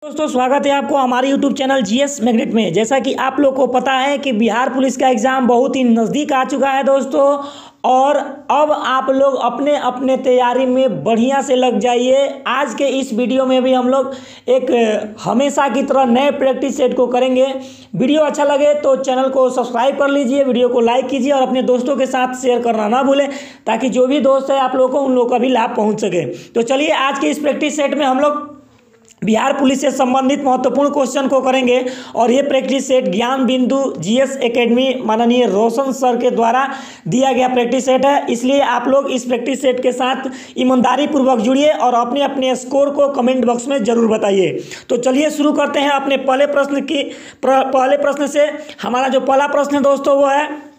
दोस्तों स्वागत है आपको हमारे YouTube चैनल जीएस मैग्नेट में। जैसा कि आप लोग को पता है कि बिहार पुलिस का एग्ज़ाम बहुत ही नज़दीक आ चुका है दोस्तों, और अब आप लोग अपने अपने तैयारी में बढ़िया से लग जाइए। आज के इस वीडियो में भी हम लोग एक हमेशा की तरह नए प्रैक्टिस सेट को करेंगे। वीडियो अच्छा लगे तो चैनल को सब्सक्राइब कर लीजिए, वीडियो को लाइक कीजिए और अपने दोस्तों के साथ शेयर करना ना भूलें, ताकि जो भी दोस्त है आप लोगों को उन लोगों का भी लाभ पहुँच सके। तो चलिए आज के इस प्रैक्टिस सेट में हम लोग बिहार पुलिस से संबंधित महत्वपूर्ण क्वेश्चन को करेंगे, और ये प्रैक्टिस सेट ज्ञान बिंदु जीएस एकेडमी माननीय रोशन सर के द्वारा दिया गया प्रैक्टिस सेट है। इसलिए आप लोग इस प्रैक्टिस सेट के साथ ईमानदारी पूर्वक जुड़िए और अपने अपने स्कोर को कमेंट बॉक्स में जरूर बताइए। तो चलिए शुरू करते हैं अपने पहले प्रश्न से। हमारा जो पहला प्रश्न है दोस्तों वो है,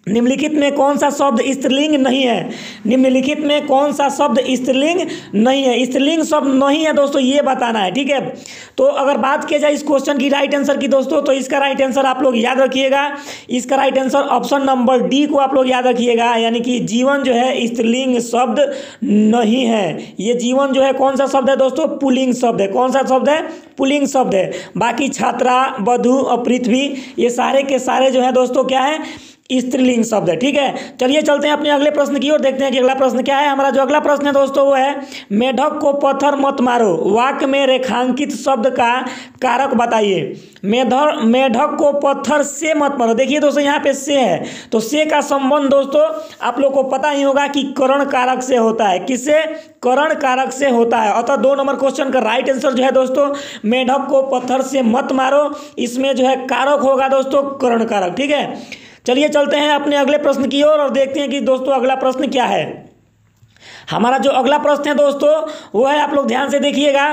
निम्नलिखित में कौन सा शब्द स्त्रीलिंग नहीं है? निम्नलिखित में कौन सा शब्द स्त्रीलिंग नहीं है? स्त्रीलिंग शब्द नहीं है दोस्तों, ये बताना है, ठीक है। तो अगर बात की जाए इस क्वेश्चन की राइट आंसर की दोस्तों, तो इसका राइट आंसर आप लोग याद रखिएगा। इसका right answer option number D को आप लोग याद रखिएगा, यानी कि जीवन जो है स्त्रीलिंग शब्द नहीं है। ये जीवन जो है कौन सा शब्द है दोस्तों? पुल्लिंग शब्द है। कौन सा शब्द है? पुल्लिंग शब्द है। बाकी छात्रा, वधु और पृथ्वी ये सारे के सारे जो है दोस्तों क्या है? स्त्रीलिंग शब्द है, ठीक है। चलिए चलते हैं अपने अगले प्रश्न की ओर, देखते हैं कि अगला प्रश्न क्या है। हमारा जो अगला प्रश्न है दोस्तों वो है, मेढक को पत्थर मत मारो, वाक्य में रेखांकित शब्द का कारक बताइए। मेढक को पत्थर से मत मारो। देखिए दोस्तों यहाँ पे से है, तो से का संबंध दोस्तों आप लोग को पता ही होगा कि करण कारक से होता है। किससे? करण कारक से होता है। अतः 2 नंबर क्वेश्चन का राइट आंसर जो है दोस्तों, मेढक को पत्थर से मत मारो, इसमें जो है कारक होगा दोस्तों करण कारक, ठीक है। चलिए चलते हैं अपने अगले प्रश्न की ओर और देखते हैं कि दोस्तों अगला प्रश्न क्या है। हमारा जो अगला प्रश्न है दोस्तों वो है, आप लोग ध्यान से देखिएगा,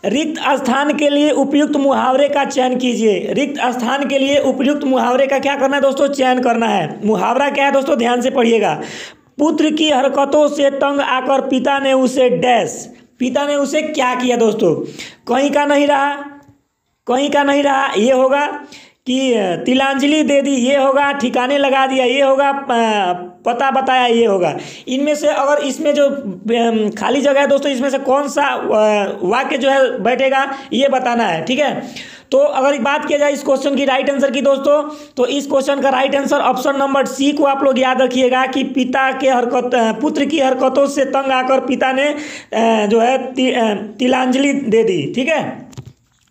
रिक्त स्थान के लिए उपयुक्त मुहावरे का चयन कीजिए। रिक्त स्थान के लिए उपयुक्त मुहावरे का क्या करना है दोस्तों? चयन करना है। मुहावरा क्या है दोस्तों? ध्यान से पढ़िएगा। पुत्र की हरकतों से तंग आकर पिता ने उसे डैश, पिता ने उसे क्या किया दोस्तों? कहीं का नहीं रहा, कहीं का नहीं रहा, ये होगा कि तिलांजलि दे दी, ये होगा ठिकाने लगा दिया, ये होगा पता बताया, ये होगा। इनमें से अगर इसमें जो खाली जगह है दोस्तों, इसमें से कौन सा वाक्य जो है बैठेगा ये बताना है, ठीक है। तो अगर बात किया जाए इस क्वेश्चन की राइट आंसर की दोस्तों, तो इस क्वेश्चन का right answer option number C को आप लोग याद रखिएगा कि पुत्र की हरकतों से तंग आकर पिता ने जो है तिलांजलि दे दी, ठीक है।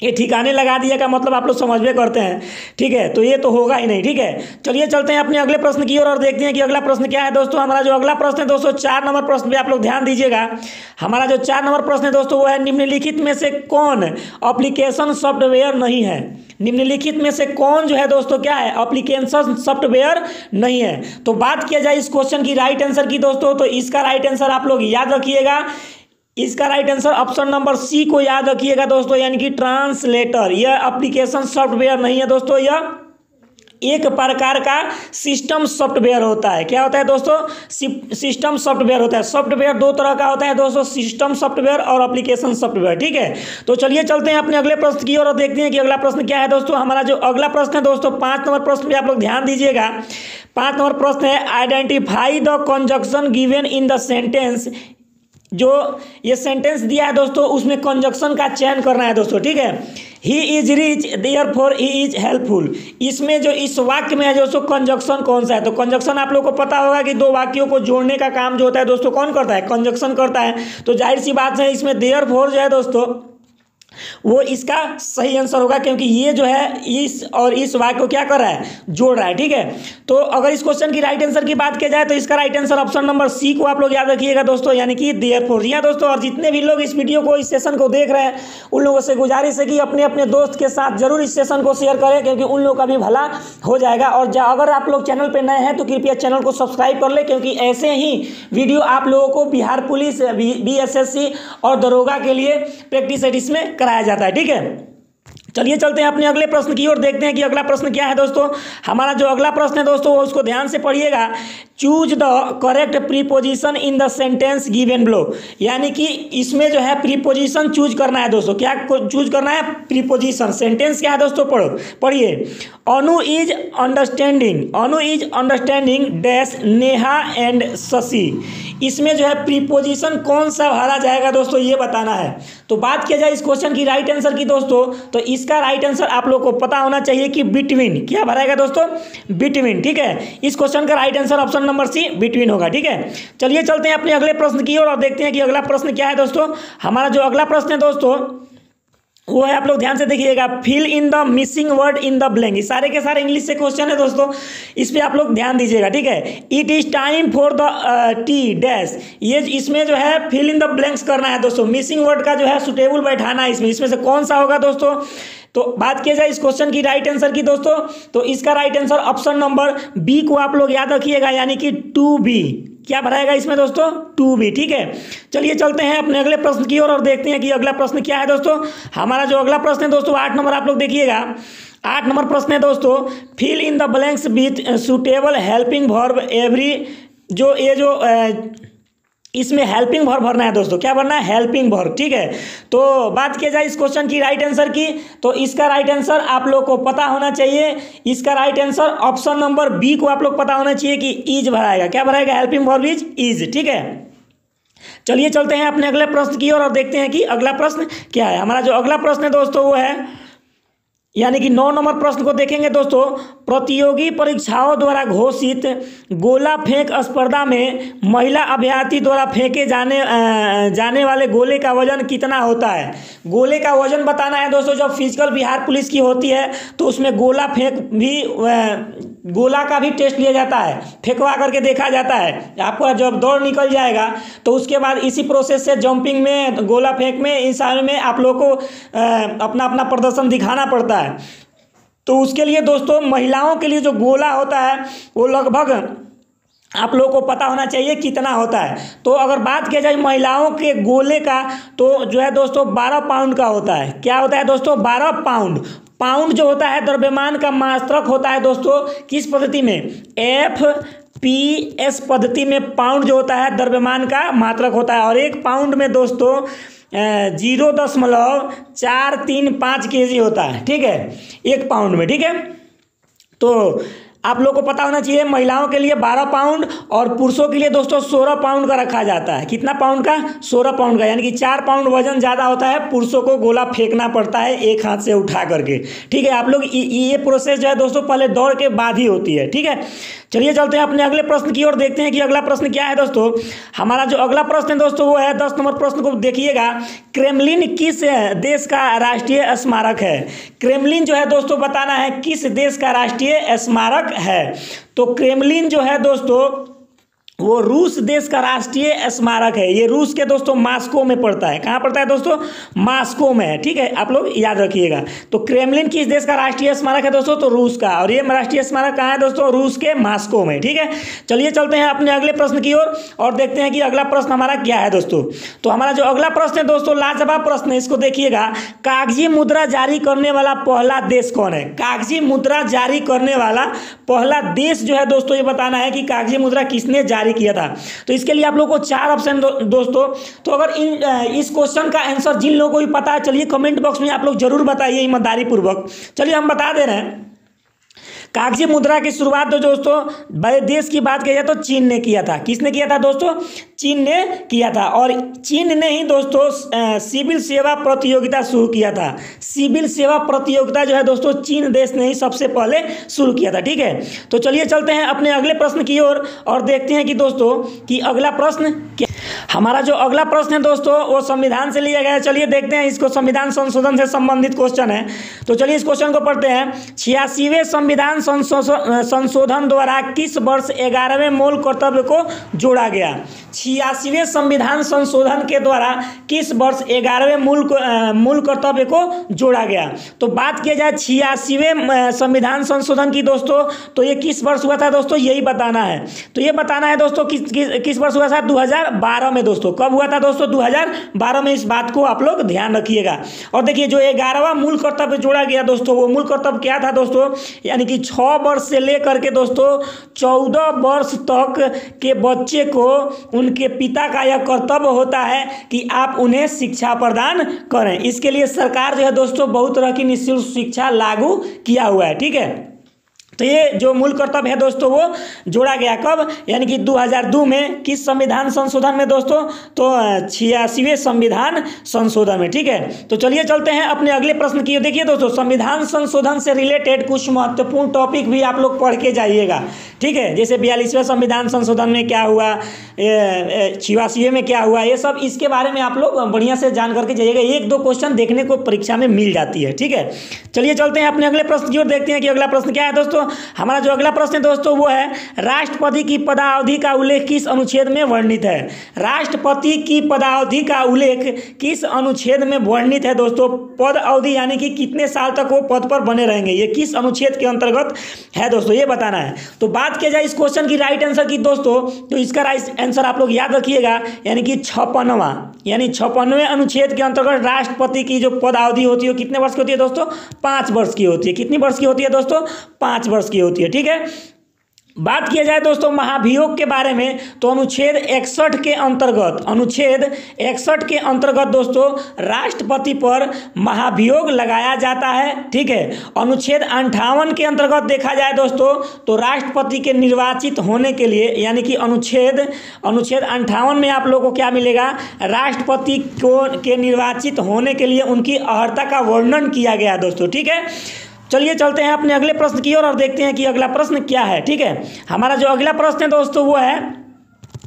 ये ठिकाने लगा दिया का मतलब आप लोग समझ में करते हैं, ठीक है। तो ये तो होगा ही नहीं, ठीक है। चलिए चलते हैं अपने अगले प्रश्न की ओर और देखते हैं कि अगला प्रश्न क्या है दोस्तों। हमारा जो अगला प्रश्न है दोस्तों 4 नंबर प्रश्न पे आप लोग ध्यान दीजिएगा। हमारा जो 4 नंबर प्रश्न है दोस्तों वो है, निम्नलिखित में से कौन एप्लीकेशन सॉफ्टवेयर नहीं है? निम्नलिखित में से कौन जो है दोस्तों क्या है? एप्लीकेशन सॉफ्टवेयर नहीं है। तो बात किया जाए इस क्वेश्चन की राइट आंसर की दोस्तों, तो इसका राइट आंसर आप लोग याद रखिएगा। इसका right answer option number C को याद रखिएगा दोस्तों, यानी कि ट्रांसलेटर। यह एप्लीकेशन सॉफ्टवेयर नहीं है दोस्तों, यह एक प्रकार का सिस्टम सॉफ्टवेयर होता है। क्या होता है दोस्तों? सिस्टम सॉफ्टवेयर होता है। सॉफ्टवेयर 2 तरह का होता है दोस्तों, सिस्टम सॉफ्टवेयर और एप्लीकेशन सॉफ्टवेयर, ठीक है। तो चलिए चलते हैं अपने अगले प्रश्न की ओर और देखते हैं कि अगला प्रश्न क्या है दोस्तों। हमारा जो अगला प्रश्न है दोस्तों 5 नंबर प्रश्न पे आप लोग ध्यान दीजिएगा। 5 नंबर प्रश्न है, identify the conjunction given in the sentence. जो ये सेंटेंस दिया है दोस्तों उसमें कंजक्शन का चयन करना है दोस्तों, ठीक है। He is rich therefore he is helpful. इसमें जो इस वाक्य में है दोस्तों कंजक्शन कौन सा है? तो कंजक्शन आप लोग को पता होगा कि 2 वाक्यों को जोड़ने का काम जो होता है दोस्तों कौन करता है? कंजक्शन करता है। तो जाहिर सी बात है इसमें देयरफॉर जो है दोस्तों वो इसका सही आंसर होगा, क्योंकि ये जो है इस और इस वाक्य को क्या कर रहा है? जोड़ रहा है, ठीक है। तो अगर इस क्वेश्चन की राइट आंसर की बात की जाए तो इसका right answer option number C को आप लोग याद रखिएगा दोस्तों, यानी कि देयरफॉर। जी हाँ दोस्तों, और जितने भी लोग इस वीडियो को, इस सेशन को देख रहे हैं, उन लोगों से गुजारिश है कि अपने अपने दोस्त के साथ जरूर इस सेशन को शेयर करें, क्योंकि उन लोगों का भी भला हो जाएगा। और अगर आप लोग चैनल पर नए हैं तो कृपया चैनल को सब्सक्राइब कर ले, क्योंकि ऐसे ही वीडियो आप लोगों को बिहार पुलिस, BSSC और दरोगा के लिए प्रैक्टिस सेट इसमें कराया जाता है, ठीक है। चलिए चलते हैं अपने अगले प्रश्न की ओर, देखते हैं कि अगला प्रश्न क्या है दोस्तों। हमारा जो अगला प्रश्न है दोस्तों उसको ध्यान से पढ़िएगा। Choose the correct preposition in the sentence given below, यानी कि इसमें जो है प्रीपोजिशन चूज करना है दोस्तों। क्या चूज करना है? प्रीपोजिशन। सेंटेंस क्या है दोस्तों? पढ़िए। Anu is understanding dash Neha and Shashi. इसमें जो है प्रीपोजिशन कौन सा भरा जाएगा दोस्तों, ये बताना है। तो बात किया जाए इस क्वेश्चन की राइट आंसर की दोस्तों, तो इसका राइट आंसर आप लोग को पता होना चाहिए कि बिटवीन। क्या भराएगा दोस्तों, बिटवीन। ठीक है, इस क्वेश्चन का right answer option number C between होगा। ठीक है, चलिए चलते हैं अपने अगले प्रश्न की ओर और देखते हैं कि अगला प्रश्न क्या है दोस्तों। हमारा जो अगला प्रश्न है दोस्तों वो है, आप लोग ध्यान से देखिएगा, fill in the missing word in the blank. सारे के सारे इंग्लिश से क्वेश्चन है दोस्तों, इस पे आप लोग ध्यान दीजिएगा। ठीक है, it is time for the T dash, ये इसमें जो है फिल इन द ब्लैंक्स करना है दोस्तों। मिसिंग वर्ड का जो है सुटेबल बैठाना है इसमें से कौन सा होगा दोस्तों। तो बात किया जाए इस क्वेश्चन की राइट आंसर की दोस्तों, तो इसका right answer option number B को आप लोग याद रखिएगा, यानी कि 2B। क्या भराएगा इसमें दोस्तों, 2B। ठीक है, चलिए चलते हैं अपने अगले प्रश्न की ओर और देखते हैं कि अगला प्रश्न क्या है दोस्तों। हमारा जो अगला प्रश्न है दोस्तों 8 नंबर, आप लोग देखिएगा 8 नंबर प्रश्न है दोस्तों, fill in the blanks with suitable helping verb every. जो ये जो इसमें हेल्पिंग वर्ब भरना है दोस्तों। क्या भरना है, हेल्पिंग वर्ब। ठीक है, तो बात किया जाए इस क्वेश्चन की राइट आंसर की, तो इसका राइट आंसर आप लोग को पता होना चाहिए। इसका right answer option number B को आप लोग पता होना चाहिए कि इज भराएगा। क्या भराएगा, हेल्पिंग वर्ब इज। ठीक है, चलिए चलते हैं अपने अगले प्रश्न की ओर और देखते हैं कि अगला प्रश्न क्या है। हमारा जो अगला प्रश्न है दोस्तों वो है, यानी कि 9 नंबर प्रश्न को देखेंगे दोस्तों। प्रतियोगी परीक्षाओं द्वारा घोषित गोला फेंक स्पर्धा में महिला अभ्यर्थी द्वारा फेंके जाने वाले गोले का वजन कितना होता है। गोले का वजन बताना है दोस्तों। जब फिजिकल बिहार पुलिस की होती है तो उसमें गोला फेंक भी गोला का भी टेस्ट लिया जाता है, फेंकवा करके देखा जाता है। आपको जब दौड़ निकल जाएगा तो उसके बाद इसी प्रोसेस से जंपिंग में, गोला फेंक में, इन सारे में आप लोग को अपना अपना प्रदर्शन दिखाना पड़ता है। तो उसके लिए दोस्तों महिलाओं के लिए जो गोला होता है वो लगभग आप लोगों को पता होना चाहिए कितना होता है। तो अगर बात किया जाए महिलाओं के गोले का, तो जो है दोस्तों 12 पाउंड का होता है। क्या होता है दोस्तों, 12 पाउंड। पाउंड जो होता है द्रव्यमान का मात्रक होता है दोस्तों, किस पद्धति में, FPS पद्धति में पाउंड जो होता है द्रव्यमान का मात्रक होता है। और 1 पाउंड में दोस्तों 0.435 kg होता है। ठीक है, 1 पाउंड में। ठीक है, तो आप लोग को पता होना चाहिए महिलाओं के लिए 12 पाउंड और पुरुषों के लिए दोस्तों 16 पाउंड का रखा जाता है। कितना पाउंड का, 16 पाउंड का, यानी कि 4 पाउंड वजन ज़्यादा होता है। पुरुषों को गोला फेंकना पड़ता है एक हाथ से उठा करके। ठीक है, आप लोग ये प्रोसेस जो है दोस्तों पहले दौड़ के बाद ही होती है। ठीक है, चलिए चलते हैं अपने अगले प्रश्न की ओर, देखते हैं कि अगला प्रश्न क्या है दोस्तों। हमारा जो अगला प्रश्न है दोस्तों वो है 10 नंबर प्रश्न को देखिएगा, क्रेमलिन किस देश का राष्ट्रीय स्मारक है। क्रेमलिन जो है दोस्तों बताना है किस देश का राष्ट्रीय स्मारक है। तो क्रेमलिन जो है दोस्तों वो रूस देश का राष्ट्रीय स्मारक है। ये रूस के दोस्तों मास्को में पड़ता है। कहाँ पड़ता है दोस्तों, मास्को में है। ठीक है, आप लोग याद रखिएगा। तो क्रेमलिन किस देश का राष्ट्रीय स्मारक है दोस्तों, तो रूस का। और ये राष्ट्रीय स्मारक कहाँ है दोस्तों, रूस के मास्को में। ठीक है, चलिए चलते हैं अपने अगले प्रश्न की ओर और देखते हैं कि अगला प्रश्न हमारा क्या है दोस्तों। तो हमारा जो अगला प्रश्न है दोस्तों लाजवाब प्रश्न है, इसको देखिएगा, कागजी मुद्रा जारी करने वाला पहला देश कौन है। कागजी मुद्रा जारी करने वाला पहला देश जो है दोस्तों, ये बताना है कि कागजी मुद्रा किसने जारी किया था। तो इसके लिए आप लोगों को 4 ऑप्शन दोस्तों। तो अगर इस क्वेश्चन का आंसर जिन लोगों को भी पता है, चलिए कमेंट बॉक्स में आप लोग जरूर बताइए ईमानदारी पूर्वक। चलिए हम बता दे रहे हैं। कागजी मुद्रा की शुरुआत तो दोस्तों बड़े देश की बात की जाए तो चीन ने किया था। किसने किया था दोस्तों, चीन ने किया था। और चीन ने ही दोस्तों सिविल सेवा प्रतियोगिता शुरू किया था। सिविल सेवा प्रतियोगिता जो है दोस्तों चीन देश ने ही सबसे पहले शुरू किया था। ठीक है, तो चलिए चलते हैं अपने अगले प्रश्न की ओर और देखते हैं कि दोस्तों कि अगला प्रश्न क्या। हमारा जो अगला प्रश्न है दोस्तों वो संविधान से लिया गया है। चलिए देखते हैं, इसको संविधान संशोधन से संबंधित क्वेश्चन है। तो चलिए इस क्वेश्चन को पढ़ते हैं। 86वें संविधान संशोधन द्वारा किस वर्ष 11वें मूल कर्तव्य को जोड़ा गया। 86वें संविधान संशोधन के द्वारा किस वर्ष 11वें मूल कर्तव्य को जोड़ा गया। तो बात किया जाए 86वें संविधान संशोधन की दोस्तों, तो ये किस वर्ष हुआ था दोस्तों, यही बताना है। तो ये बताना है दोस्तों किस वर्ष हुआ था, 2012 में दोस्तों। कब हुआ था दोस्तों, 2012 में। इस बात को आप लोग ध्यान रखिएगा। और देखिए जो 11वां मूल कर्तव्य जोड़ा गया दोस्तों, वो मूल कर्तव्य क्या था दोस्तों, यानी कि 6 वर्ष से लेकर के दोस्तों 14 वर्ष तक के बच्चे को उनके पिता का यह कर्तव्य होता है कि आप उन्हें शिक्षा प्रदान करें। इसके लिए सरकार जो है दोस्तों बहुत तरह की निःशुल्क शिक्षा लागू किया हुआ है। ठीक है, तो ये जो मूल कर्तव्य है दोस्तों वो जोड़ा गया कब, यानी कि 2002 में। किस संविधान संशोधन में दोस्तों, तो 86वें संविधान संशोधन में। ठीक है, तो चलिए चलते हैं अपने अगले प्रश्न की। देखिए दोस्तों, संविधान संशोधन से रिलेटेड कुछ महत्वपूर्ण टॉपिक भी आप लोग पढ़ के जाइएगा। ठीक है, जैसे 42वें संविधान संशोधन में क्या हुआ, 86वें में क्या हुआ, ये सब इसके बारे में आप लोग बढ़िया से जान करके जाइएगा। एक दो क्वेश्चन देखने को परीक्षा में मिल जाती है। ठीक है, चलिए चलते हैं अपने अगले प्रश्न की ओर, देखते हैं कि अगला प्रश्न क्या है दोस्तों। हमारा जो अगला प्रश्न है दोस्तों वो है, राष्ट्रपति की पदावधि का उल्लेख किस अनुच्छेद में वर्णित है। राष्ट्रपति की पदावधि का उल्लेख किस अनुच्छेद में वर्णित है दोस्तों। पद अवधि यानी कि कितने साल तक वो पद पर बने रहेंगे, ये किस अनुच्छेद के अंतर्गत है दोस्तों, ये बताना है। तो बात किया जाए इस क्वेश्चन की राइट आंसर की दोस्तों, तो इसका राइट आंसर आप लोग याद रखिएगा, यानी कि 56वां, यानी 56वें अनुच्छेद के अंतर्गत राष्ट्रपति की जो पद अवधि होती है वो कितने वर्ष की होती है दोस्तों, 5 वर्ष की होती है। कितनी वर्ष की होती है दोस्तों, 5 वर्ष की होती है। ठीक है, बात किया जाए दोस्तों महाभियोग के बारे में, तो अनुच्छेद 61 के अंतर्गत, अनुच्छेद 61 के अंतर्गत दोस्तों राष्ट्रपति पर महाभियोग लगाया जाता है। ठीक है, अनुच्छेद 58 के अंतर्गत देखा जाए दोस्तों, तो राष्ट्रपति के निर्वाचित होने के लिए, यानी कि अनुच्छेद 58 में आप लोगों को क्या मिलेगा, राष्ट्रपति के निर्वाचित होने के लिए उनकी अर्हता का वर्णन किया गया दोस्तों। ठीक है, चलिए चलते हैं अपने अगले प्रश्न की ओर और देखते हैं कि अगला प्रश्न क्या है। ठीक है, हमारा जो अगला प्रश्न है दोस्तों वो है,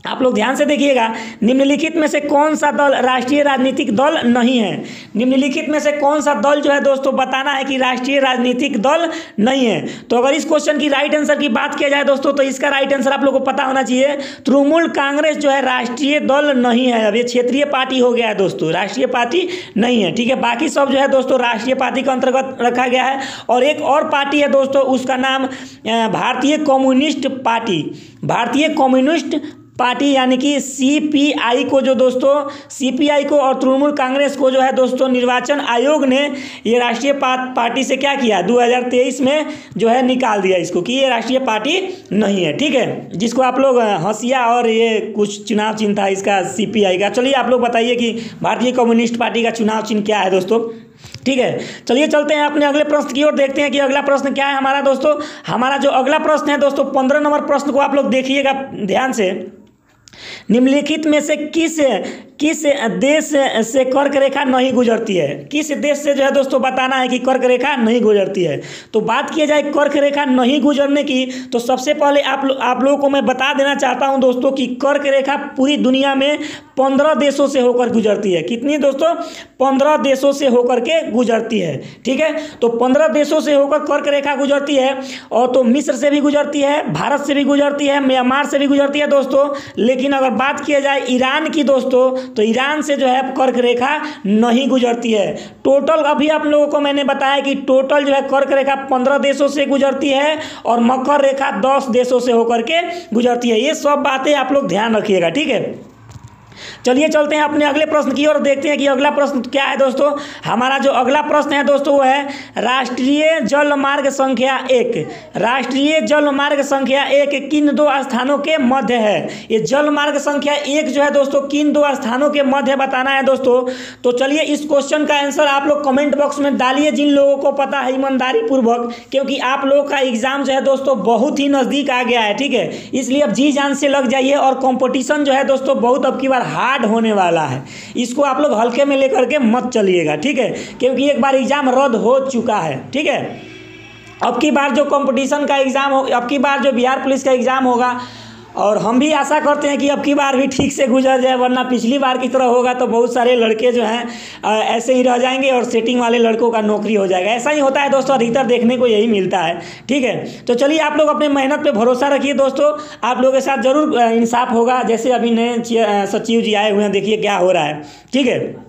आप लोग ध्यान से देखिएगा, निम्नलिखित में से कौन सा दल राष्ट्रीय राजनीतिक दल नहीं है। निम्नलिखित में से कौन सा दल जो है दोस्तों बताना है कि राष्ट्रीय राजनीतिक दल नहीं है। तो अगर इस क्वेश्चन की राइट आंसर की बात किया जाए दोस्तों, तो इसका राइट आंसर आप लोग को पता होना चाहिए, तृणमूल कांग्रेस जो है राष्ट्रीय दल नहीं है। अब ये क्षेत्रीय पार्टी हो गया है दोस्तों, राष्ट्रीय पार्टी नहीं है। ठीक है, बाकी सब जो है दोस्तों राष्ट्रीय पार्टी के अंतर्गत रखा गया है। और एक और पार्टी है दोस्तों, उसका नाम भारतीय कम्युनिस्ट पार्टी, भारतीय कम्युनिस्ट पार्टी, यानी कि सीपीआई को जो दोस्तों, सीपीआई को और तृणमूल कांग्रेस को जो है दोस्तों निर्वाचन आयोग ने ये राष्ट्रीय पार्टी से क्या किया, 2023 में जो है निकाल दिया इसको कि ये राष्ट्रीय पार्टी नहीं है। ठीक है, जिसको आप लोग हंसिया और ये कुछ चुनाव चिन्ह था इसका सीपीआई का। चलिए आप लोग बताइए कि भारतीय कम्युनिस्ट पार्टी का चुनाव चिन्ह क्या है दोस्तों। ठीक है, चलिए चलते हैं अपने अगले प्रश्न की ओर, देखते हैं कि अगला प्रश्न क्या है हमारा दोस्तों। हमारा जो अगला प्रश्न है दोस्तों 15 नंबर प्रश्न को आप लोग देखिएगा ध्यान से। निम्नलिखित में से किस देश से कर्क रेखा नहीं गुजरती है। किस देश से जो है दोस्तों बताना है कि कर्क रेखा नहीं गुजरती है। तो बात किया जाए कर्क रेखा नहीं गुजरने की, तो सबसे पहले आप लोगों को मैं बता देना चाहता हूं दोस्तों कि कर्क रेखा पूरी दुनिया में 15 देशों से होकर गुजरती है। कितनी दोस्तों, 15 देशों से होकर के गुजरती है। ठीक है, तो 15 देशों से होकर कर्क रेखा गुजरती है, और तो मिस्र से भी गुजरती है, भारत से भी गुजरती है, म्यांमार से भी गुजरती है दोस्तों। लेकिन अगर बात किया जाए ईरान की दोस्तों, तो ईरान से जो है कर्क रेखा नहीं गुजरती है। टोटल अभी आप लोगों को मैंने बताया कि टोटल जो है कर्क रेखा 15 देशों से गुजरती है, और मकर रेखा 10 देशों से होकर के गुजरती है। ये सब बातें आप लोग ध्यान रखिएगा। ठीक है, चलिए चलते हैं अपने अगले प्रश्न की ओर, देखते हैं कि अगला प्रश्न क्या है दोस्तों। हमारा जो अगला प्रश्न है दोस्तों वो है राष्ट्रीय जल मार्ग संख्या 1। राष्ट्रीय जल मार्ग संख्या 1 किन 2 स्थानों के मध्य है। ये जल मार्ग संख्या 1 जो है दोस्तों किन 2 स्थानों के मध्य बताना है दोस्तों। तो चलिए इस क्वेश्चन का आंसर आप लोग कमेंट बॉक्स में डालिए, जिन लोगों को पता है ईमानदारी पूर्वक, क्योंकि आप लोगों का एग्जाम जो है दोस्तों बहुत ही नज़दीक आ गया है। ठीक है, इसलिए अब जी जान से लग जाइए, और कंपटीशन जो है दोस्तों बहुत अब की बार हार्ड होने वाला है। इसको आप लोग हल्के में लेकर के मत चलिएगा। ठीक है, क्योंकि एक बार एग्जाम रद्द हो चुका है। ठीक है, अब की बार जो कंपटीशन का एग्जाम हो, अब की बार जो बिहार पुलिस का एग्जाम होगा, और हम भी आशा करते हैं कि अब की बार भी ठीक से गुजर जाए, वरना पिछली बार की तरह होगा तो बहुत सारे लड़के जो हैं ऐसे ही रह जाएंगे, और सेटिंग वाले लड़कों का नौकरी हो जाएगा। ऐसा ही होता है दोस्तों, अधिकतर देखने को यही मिलता है। ठीक है, तो चलिए आप लोग अपने मेहनत पे भरोसा रखिए दोस्तों, आप लोगों के साथ जरूर इंसाफ होगा। जैसे अभी नए सचिव जी आए हुए हैं, देखिए क्या हो रहा है। ठीक है,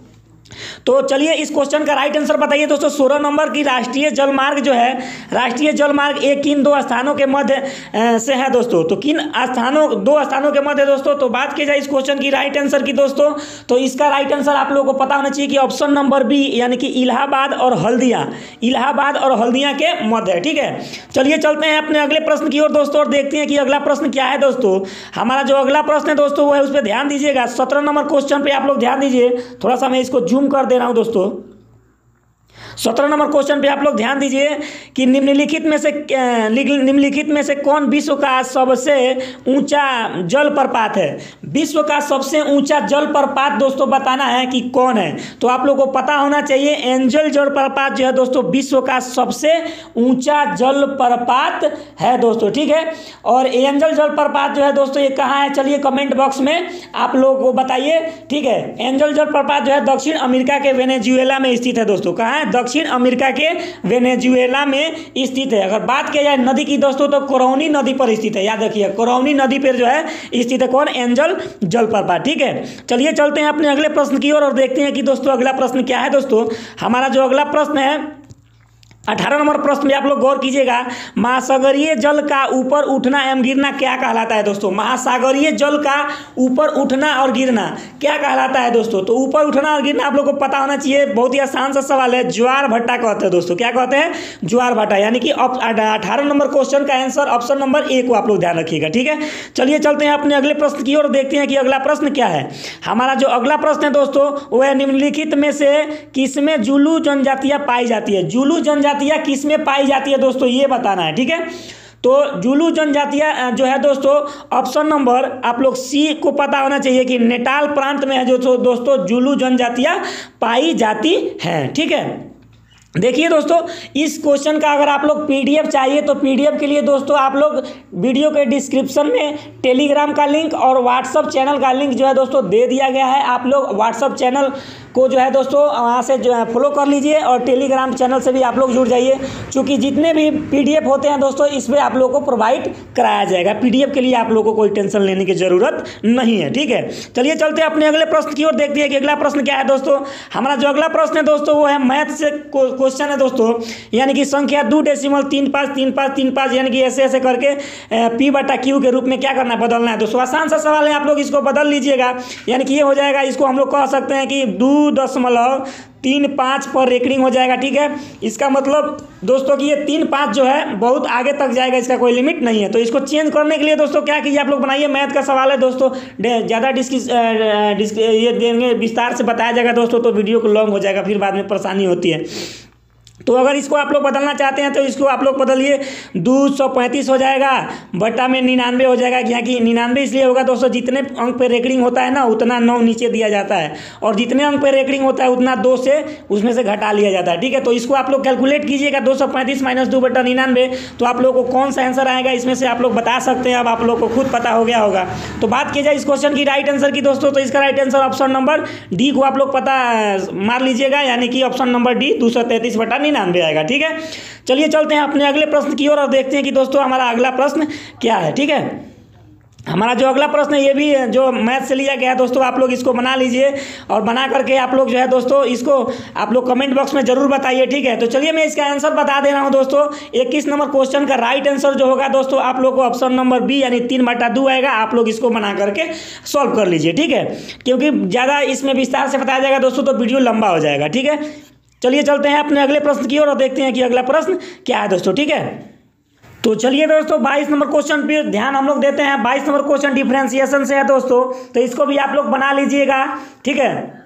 तो चलिए इस क्वेश्चन का राइट आंसर बताइए दोस्तों। 16 नंबर की राष्ट्रीय जल मार्ग जो है, राष्ट्रीय जल मार्ग 1 किन 2 स्थानों के मध्य से है दोस्तों। तो किन स्थानों, 2 स्थानों के मध्य दोस्तों। तो बात की जाए इस क्वेश्चन की राइट आंसर की दोस्तों, तो इसका राइट आंसर आप लोगों को पता होना चाहिए कि ऑप्शन नंबर बी, यानी कि इलाहाबाद और हल्दिया, इलाहाबाद और हल्दिया के मध्य है। ठीक है, चलिए चलते हैं अपने अगले प्रश्न की ओर दोस्तों, और देखते हैं कि अगला प्रश्न क्या है दोस्तों। हमारा जो अगला प्रश्न है दोस्तों वो है, उस पर ध्यान दीजिएगा। 17 नंबर क्वेश्चन पे आप लोग ध्यान दीजिए, थोड़ा सा मैं इसको जूम कर दे रहा हूं दोस्तों। 17 नंबर क्वेश्चन पे आप लोग ध्यान दीजिए कि निम्नलिखित में से कौन विश्व का सबसे ऊंचा जल प्रपात है। विश्व का सबसे ऊंचा जल प्रपात दोस्तों बताना है कि कौन है। तो आप लोगों को पता होना चाहिए एंजल जलप्रपात जो है दोस्तों विश्व का सबसे ऊंचा जल प्रपात है दोस्तों, ठीक है। और एंजल जलप्रपात जो है दोस्तों ये कहाँ है, चलिए कमेंट बॉक्स में आप लोगों को बताइए, ठीक है। एंजल जलप्रपात जो है दक्षिण अमेरिका के वेनेजुएला में स्थित है दोस्तों। कहाँ है, दक्षिण अमेरिका के वेनेजुएला में स्थित है। अगर बात किया जाए नदी की दोस्तों तो कोरौनी नदी पर स्थित है, याद रखिए कोरौनी नदी पर जो है स्थित है कौन, एंजल जलप्रपात, ठीक है। चलिए चलते हैं अपने अगले प्रश्न की ओर और देखते हैं कि दोस्तों अगला प्रश्न क्या है। दोस्तों हमारा जो अगला प्रश्न है 18 नंबर प्रश्न में आप लोग गौर कीजिएगा, महासागरीय जल का ऊपर उठना एवं गिरना क्या कहलाता है दोस्तों। महासागरीय जल का ऊपर उठना और गिरना क्या कहलाता है दोस्तों। तो ऊपर उठना और गिरना आप लोग को पता होना चाहिए, बहुत ही आसान सा सवाल है, ज्वार भट्टा कहते हैं दोस्तों। क्या कहते हैं, ज्वार भट्टा। यानी कि 18 नंबर क्वेश्चन का आंसर ऑप्शन नंबर ए को आप लोग ध्यान रखिएगा, ठीक है। चलिए चलते हैं अपने अगले प्रश्न की ओर, देखते हैं कि अगला प्रश्न क्या है। हमारा जो अगला प्रश्न है दोस्तों वह निम्नलिखित में से किसमें जुलू जनजातियां पाई जाती है। जुलू जनजातियां किस में पाई जाती है दोस्तों ये बताना है, ठीक है। तो जुलू जनजातियां जो है दोस्तों ऑप्शन नंबर आप लोग सी को पता होना चाहिए कि नेटाल प्रांत में है जो दोस्तों जुलू जनजातियां पाई जाती हैं, ठीक है। देखिए दोस्तों इस क्वेश्चन का अगर आप लोग पीडीएफ चाहिए तो पीडीएफ के लिए दोस्तों आप लोग वीडियो के डिस्क्रिप्शन में टेलीग्राम का लिंक और व्हाट्सअप चैनल का लिंक जो है दोस्तों दे दिया गया है। आप लोग व्हाट्सअप चैनल को जो है दोस्तों वहाँ से जो है फॉलो कर लीजिए और टेलीग्राम चैनल से भी आप लोग जुड़ जाइए, क्योंकि जितने भी पीडीएफ होते हैं दोस्तों इसमें आप लोगों को प्रोवाइड कराया जाएगा। पीडीएफ के लिए आप लोगों को कोई टेंशन लेने की ज़रूरत नहीं है, ठीक है। चलिए चलते हैं अपने अगले प्रश्न की ओर, देखते हैं कि अगला प्रश्न क्या है दोस्तों। हमारा जो अगला प्रश्न है दोस्तों वो है मैथ से क्वेश्चन है दोस्तों, यानी कि संख्या 2.353535 यानी कि ऐसे ऐसे करके P/Q के रूप में क्या करना है, बदलना है दोस्तों। आसान सा सवाल है, आप लोग इसको बदल लीजिएगा, यानी कि ये हो जाएगा, इसको हम लोग कह सकते हैं कि 2.35 पर रेकरिंग हो जाएगा, ठीक है। इसका मतलब दोस्तों कि ये 3-5 जो है बहुत आगे तक जाएगा, इसका कोई लिमिट नहीं है। तो इसको चेंज करने के लिए दोस्तों क्या कीजिए, आप लोग बनाइए, मैथ का सवाल है दोस्तों, ज़्यादा ये देंगे विस्तार से बताया जाएगा दोस्तों तो वीडियो को लॉन्ग हो जाएगा, फिर बाद में परेशानी होती है। तो अगर इसको आप लोग बदलना चाहते हैं तो इसको आप लोग बदलिए, 235 हो जाएगा बट्टा में 99 हो जाएगा। यहाँ की 99 इसलिए होगा दोस्तों जितने अंक पे रेकरिंग होता है ना उतना 9 नीचे दिया जाता है, और जितने अंक पे रेकरिंग होता है उतना 2 से उसमें से घटा लिया जाता है, ठीक है। तो इसको आप लोग कैलकुलेट कीजिएगा, 235 - 2/99, तो आप लोग को कौन सा आंसर आएगा इसमें से आप लोग बता सकते हैं। अब आप लोग को खुद पता हो गया होगा। तो बात की जाए इस क्वेश्चन की राइट आंसर की दोस्तों, तो इसका right answer option number D को आप लोग पता मार लीजिएगा, यानी कि ऑप्शन नंबर डी 233/99 आएगा, ठीक है। चलिए चलते हैं अपने अगले प्रश्न की ओर और देखते हैं कि दोस्तों हमारा अगला प्रश्न क्या है, ठीक है। हमारा जो अगला प्रश्न है ये भी जो मैथ से लिया गया है दोस्तों, आप लोग इसको बना लीजिए और बना करके आप लोग जो है दोस्तों इसको आप लोग कमेंट बॉक्स में जरूर बताइए, ठीक है। तो चलिए मैं इसका आंसर बता दे रहा हूं दोस्तों। 21 नंबर क्वेश्चन का राइट आंसर जो होगा दोस्तों आप लोग को ऑप्शन नंबर बी यानी 3/2 आएगा। आप लोग इसको बना करके सॉल्व कर लीजिए, ठीक है, क्योंकि ज़्यादा इसमें विस्तार से बताया जाएगा दोस्तों तो वीडियो लंबा हो जाएगा, ठीक है। चलिए चलते हैं अपने अगले प्रश्न की ओर और देखते हैं कि अगला प्रश्न क्या है दोस्तों, ठीक है। तो चलिए दोस्तों 22 नंबर क्वेश्चन पे ध्यान हम लोग देते हैं। 22 नंबर क्वेश्चन डिफरेंशिएशन से है दोस्तों, तो इसको भी आप लोग बना लीजिएगा, ठीक है।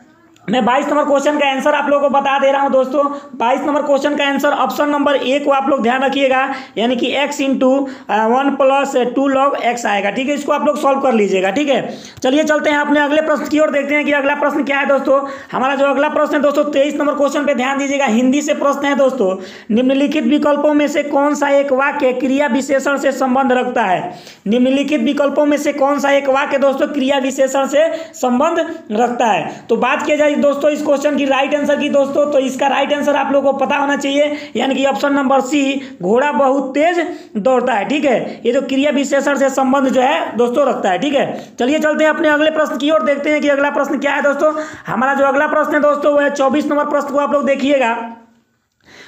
मैं 22 नंबर क्वेश्चन का आंसर आप लोगों को बता दे रहा हूं दोस्तों। 22 नंबर क्वेश्चन का आंसर ऑप्शन नंबर ए को आप लोग ध्यान रखिएगा, यानी कि x × 1 + 2 log x आएगा, ठीक है। इसको आप लोग सॉल्व कर लीजिएगा, ठीक है। चलिए चलते हैं अपने अगले प्रश्न की ओर, देखते हैं कि अगला प्रश्न क्या है दोस्तों। हमारा जो अगला प्रश्न है दोस्तों 23 नंबर क्वेश्चन पे ध्यान दीजिएगा, हिंदी से प्रश्न है दोस्तों। निम्नलिखित विकल्पों में से कौन सा एक वाक्य क्रिया विशेषण से संबंध रखता है। निम्नलिखित विकल्पों में से कौन सा एक वाक्य दोस्तों क्रिया विशेषण से संबंध रखता है। तो बात किया जाए दोस्तों इस क्वेश्चन की राइट आंसर की दोस्तों, तो इसका राइट आंसर आप लोगों को पता होना चाहिए, यानी कि ऑप्शन नंबर सी, घोड़ा बहुत तेज दौड़ता है, ठीक है। ये जो क्रिया विशेषण से संबंध जो है दोस्तों रखता है, ठीक है। चलिए चलते हैं अपने अगले प्रश्न की ओर, देखते हैं कि अगला प्रश्न क्या है दोस्तों। हमारा जो अगला प्रश्न है दोस्तों वह 24 नंबर प्रश्न को आप लोग देखिएगा।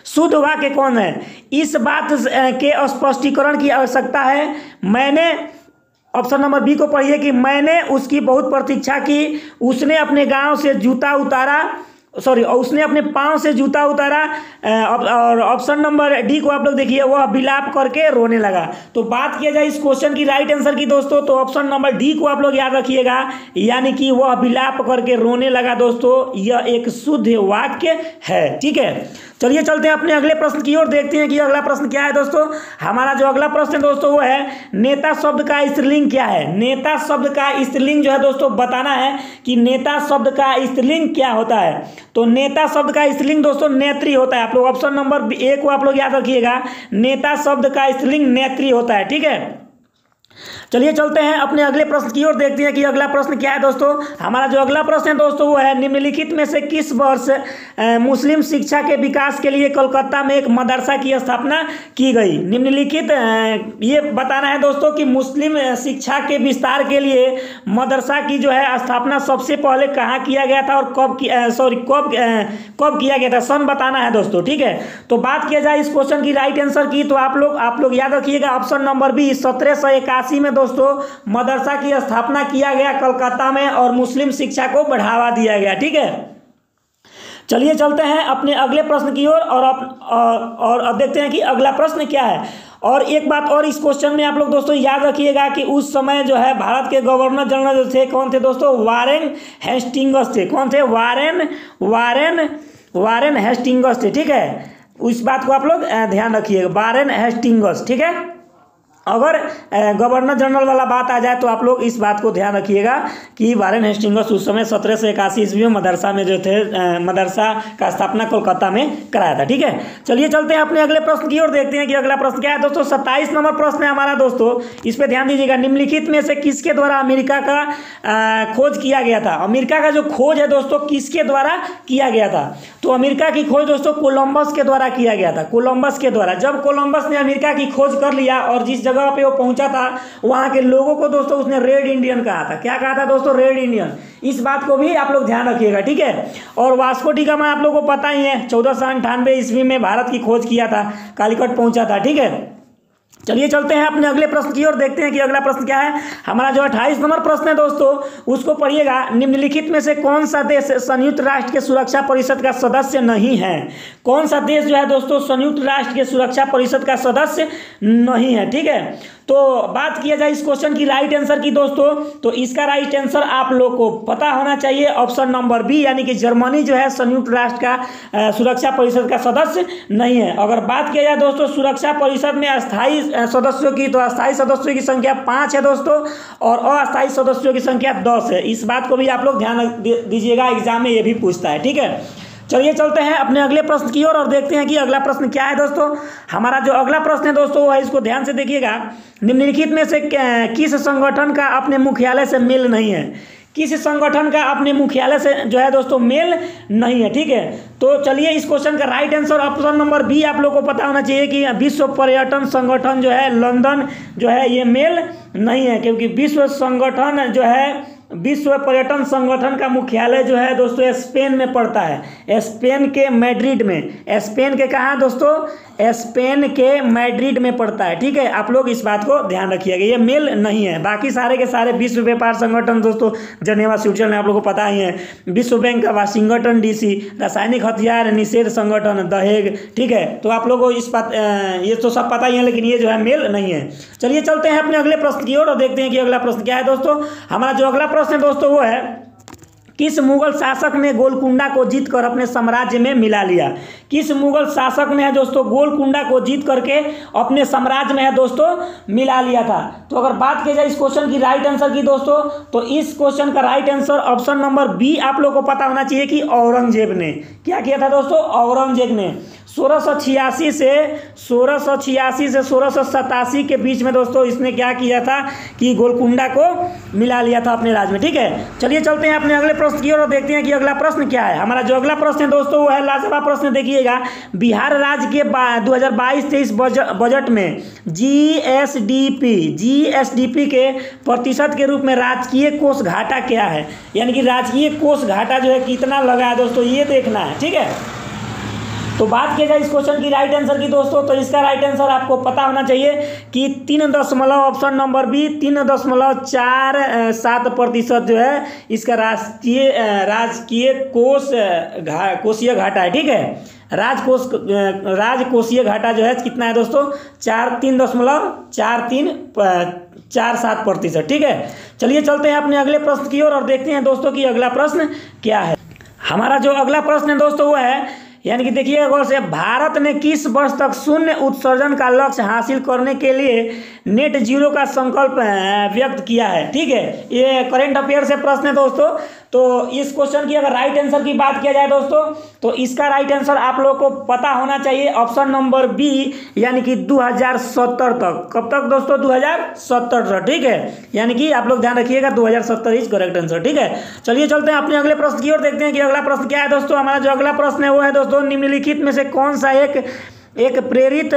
शुद्ध वाक्य कौन है, इस बात के स्पष्टीकरण की आवश्यकता है। मैंने ऑप्शन नंबर बी को पढ़िए कि मैंने उसकी बहुत प्रतीक्षा की, उसने अपने गांव से जूता उतारा, उसने अपने पाँव से जूता उतारा, और ऑप्शन नंबर डी को आप लोग देखिए वह विलाप करके रोने लगा। तो बात किया जाए इस क्वेश्चन की राइट आंसर की दोस्तों, तो ऑप्शन नंबर डी को आप लोग याद रखिएगा, यानी कि वह विलाप करके रोने लगा दोस्तों, यह एक शुद्ध वाक्य है, ठीक है। चलिए चलते हैं अपने अगले प्रश्न की ओर, देखते हैं कि अगला प्रश्न क्या है दोस्तों। हमारा जो अगला प्रश्न है दोस्तों वो है नेता शब्द का स्त्रीलिंग क्या है। नेता शब्द का स्त्रीलिंग जो है दोस्तों बताना है कि नेता शब्द का स्त्रीलिंग क्या होता है। तो नेता शब्द का स्त्रीलिंग दोस्तों नेत्री होता है। आप लोग ऑप्शन नंबर 1 को आप लोग याद रखिएगा, नेता शब्द का स्त्रीलिंग नेत्री होता है, ठीक है। चलिए चलते हैं अपने अगले प्रश्न की ओर, देखते हैं कि अगला प्रश्न क्या है दोस्तों। हमारा जो अगला प्रश्न है दोस्तों वो है निम्नलिखित में से किस वर्ष मुस्लिम शिक्षा के विकास के लिए कोलकाता में एक मदरसा की स्थापना की गई। निम्नलिखित ये बताना है दोस्तों कि मुस्लिम शिक्षा के विस्तार के लिए मदरसा की जो है स्थापना सबसे पहले कहाँ किया गया था और कब किया गया था, सन बताना है दोस्तों, ठीक है। तो बात किया जाए इस क्वेश्चन की राइट आंसर की, तो आप लोग याद रखिएगा ऑप्शन नंबर बी 1781 में दोस्तों मदरसा की स्थापना किया गया कलकत्ता में और मुस्लिम शिक्षा को बढ़ावा दिया गया, ठीक है। चलिए चलते हैं अपने अगले प्रश्न की ओर और अब देखते हैं कि अगला प्रश्न क्या है। और एक बात और इस क्वेश्चन में आप लोग दोस्तों याद रखिएगा कि उस समय जो है भारत के गवर्नर जनरल जो थे कौन थे दोस्तों, वारेन हेस्टिंग्स थे। कौन थे? वारेन हेस्टिंग्स थे, ठीक है। उस बात को आप लोग ध्यान रखिएगा, वारेन हेस्टिंग्स, ठीक है। अगर गवर्नर जनरल वाला बात आ जाए तो आप लोग इस बात को ध्यान रखिएगा कि वारेन हेस्टिंग्स उस समय 1781 ईस्वी में मदरसा में जो थे मदरसा का स्थापना कोलकाता में कराया था, ठीक है। चलिए चलते हैं अपने अगले प्रश्न की ओर, देखते हैं कि अगला प्रश्न क्या है दोस्तों। 27 नंबर प्रश्न है हमारा दोस्तों, इस पर ध्यान दीजिएगा। निम्नलिखित में से किसके द्वारा अमेरिका का खोज किया गया था। अमेरिका का जो खोज है दोस्तों किसके द्वारा किया गया था। तो अमेरिका की खोज दोस्तों कोलंबस के द्वारा किया गया था। कोलंबस के द्वारा, जब कोलंबस ने अमेरिका की खोज कर लिया और जिस जगह पे वो पहुंचा था वहां के लोगों को दोस्तों उसने रेड इंडियन कहा था। क्या कहा था दोस्तों? Red Indian. इस बात को भी आप लोग ध्यान रखिएगा, ठीक है। और वास्को डी गामा आप लोगों को पता ही है 1498 ईस्वी में भारत की खोज किया था, कालीकट पहुंचा था, ठीक है। चलिए चलते हैं अपने अगले प्रश्न की ओर, देखते हैं कि अगला प्रश्न क्या है। हमारा जो 28 नंबर प्रश्न है दोस्तों उसको पढ़िएगा। निम्नलिखित में से कौन सा देश संयुक्त राष्ट्र के सुरक्षा परिषद का सदस्य नहीं है। कौन सा देश जो है दोस्तों संयुक्त राष्ट्र के सुरक्षा परिषद का सदस्य नहीं है, ठीक है। तो बात किया जाए इस क्वेश्चन की राइट आंसर की दोस्तों, तो इसका राइट आंसर आप लोग को पता होना चाहिए ऑप्शन नंबर बी, यानी कि जर्मनी जो है संयुक्त राष्ट्र का सुरक्षा परिषद का सदस्य नहीं है। अगर बात किया जाए दोस्तों सुरक्षा परिषद में अस्थायी सदस्यों की, तो अस्थायी सदस्यों की संख्या 5 है दोस्तों और अस्थायी सदस्यों की संख्या 10 है। इस बात को भी आप लोग ध्यान दीजिएगा, एग्जाम में ये भी पूछता है, ठीक है। चलिए चलते हैं अपने अगले प्रश्न की ओर और देखते हैं कि अगला प्रश्न क्या है दोस्तों। हमारा जो अगला प्रश्न है दोस्तों वो है, इसको ध्यान से देखिएगा। निम्नलिखित में से किस संगठन का अपने मुख्यालय से मेल नहीं है। किस संगठन का अपने मुख्यालय से जो है दोस्तों मेल नहीं है, ठीक है। तो चलिए इस क्वेश्चन का right answer option number B आप लोग को पता होना चाहिए कि विश्व पर्यटन संगठन जो है लंदन जो है ये मेल नहीं है, क्योंकि विश्व पर्यटन संगठन का मुख्यालय जो है दोस्तों स्पेन में पड़ता है, स्पेन के मैड्रिड में। स्पेन के कहाँ दोस्तों? स्पेन के मैड्रिड में पड़ता है, ठीक है। आप लोग इस बात को ध्यान रखिएगा, ये मेल नहीं है। बाकी सारे के सारे विश्व व्यापार संगठन दोस्तों जनेवा स्विट्जरलैंड आप लोगों को पता ही है, विश्व बैंक का वाशिंगटन डीसी, रासायनिक हथियार निषेध संगठन द हेग, ठीक है। तो आप लोगों को ये तो सब पता ही है, लेकिन ये जो है मेल नहीं है। चलिए चलते हैं अपने अगले प्रश्न की ओर और देखते हैं कि अगला प्रश्न क्या है दोस्तों। हमारा जो अगला प्रश्न है दोस्तों वो है किस मुगल शासक ने गोलकुंडा को जीतकर अपने साम्राज्य में मिला लिया। किस मुगल शासक ने है दोस्तों गोलकुंडा को जीत करके अपने साम्राज्य में है दोस्तों मिला लिया था। तो अगर बात की जाए इस क्वेश्चन की राइट आंसर की दोस्तों, तो इस क्वेश्चन का right answer option number B आप लोग को पता होना चाहिए कि औरंगजेब ने। क्या किया था दोस्तों? औरंगजेब ने 1686 से 1687 के बीच में दोस्तों इसने क्या किया था कि गोलकुंडा को मिला लिया था अपने राज्य में, ठीक है। चलिए चलते हैं अपने अगले प्रश्न की ओर और देखते हैं कि अगला प्रश्न क्या है। हमारा जो अगला प्रश्न है दोस्तों वो है लाजवाब प्रश्न, देखिएगा। बिहार राज्य के 2022-23 बजट में जीएसडीपी के प्रतिशत के रूप में राजकीय कोष घाटा क्या है, यानी कि राजकीय कोष घाटा जो है कितना लगा है दोस्तों ये देखना है, ठीक है। तो बात की जाए इस क्वेश्चन की राइट आंसर की दोस्तों, तो इसका राइट आंसर आपको पता होना चाहिए कि 3 ऑप्शन नंबर बी 3.47% जो है इसका राजकीय कोषीय घाटा है, ठीक है। राजकोषीय घाटा जो है कितना है दोस्तों? 3.4347%, ठीक है। चलिए चलते हैं अपने अगले प्रश्न की ओर और देखते हैं दोस्तों कि अगला प्रश्न क्या है। हमारा जो अगला प्रश्न है दोस्तों वो है यानी कि देखिए गौर से, भारत ने किस वर्ष तक शून्य उत्सर्जन का लक्ष्य हासिल करने के लिए नेट जीरो का संकल्प व्यक्त किया है। ठीक है, ये करंट अफेयर से प्रश्न है दोस्तों। तो इस क्वेश्चन की अगर राइट आंसर की बात किया जाए दोस्तों, तो इसका राइट आंसर आप लोगों को पता होना चाहिए ऑप्शन नंबर बी, यानी कि 2070 तक। कब तक दोस्तों? 2070 तक। ठीक है, यानी कि आप लोग ध्यान रखिएगा 2070 इज करेक्ट आंसर। ठीक है, चलिए चलते हैं अपने अगले प्रश्न की ओर, देखते हैं कि अगला प्रश्न क्या है दोस्तों। हमारा जो अगला प्रश्न है वो है दोस्तों, निम्नलिखित में से कौन सा एक प्रेरित